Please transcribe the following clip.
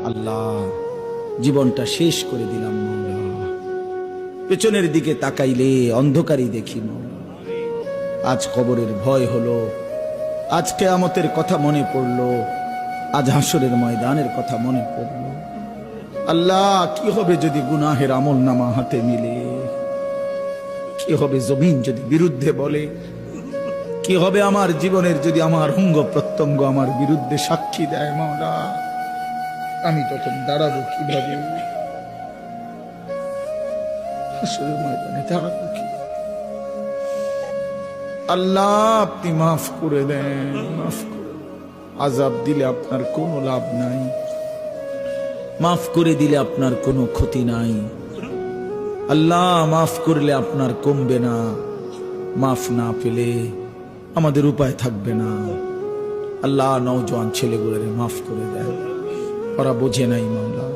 আল্লাহ, জীবনটা শেষ করে দিলাম মৌলা। পেছনের দিকে তাকাইলে অন্ধকারই দেখি মৌলা। আজ কবরের ভয় হলো, আজ কিয়ামতের কথা মনে পড়লো, আজ হাসরের ময়দানের কথা মনে পড়লো। আল্লাহ, কি হবে যদি গুনাহের আমল নামা হাতে মিলে? কি হবে জমিন যদি বিরুদ্ধে বলে? কি হবে আমার জীবনের যদি আমার অঙ্গ প্রত্যঙ্গ আমার বিরুদ্ধে সাক্ষী দেয়? মাওলা, আমি তখন দাঁড়াবো কিভাবে? হাসরের ময়দানে দাঁড়াবো কি? আল্লাহ, আপনি মাফ করে দেন, মাফ করে দেন। আযাব দিলে আপনার কোনো লাভ নাই, মাফ করে দিলে আপনার কোনো ক্ষতি নাই। আল্লাহ, মাফ করলে আপনার কমবে না, মাফ না পেলে আমাদের উপায় থাকবে না। আল্লাহ, নওজোয়ান ছেলেগুলোরে মাফ করে দেন, ওরা বোঝে নাই মাওলা।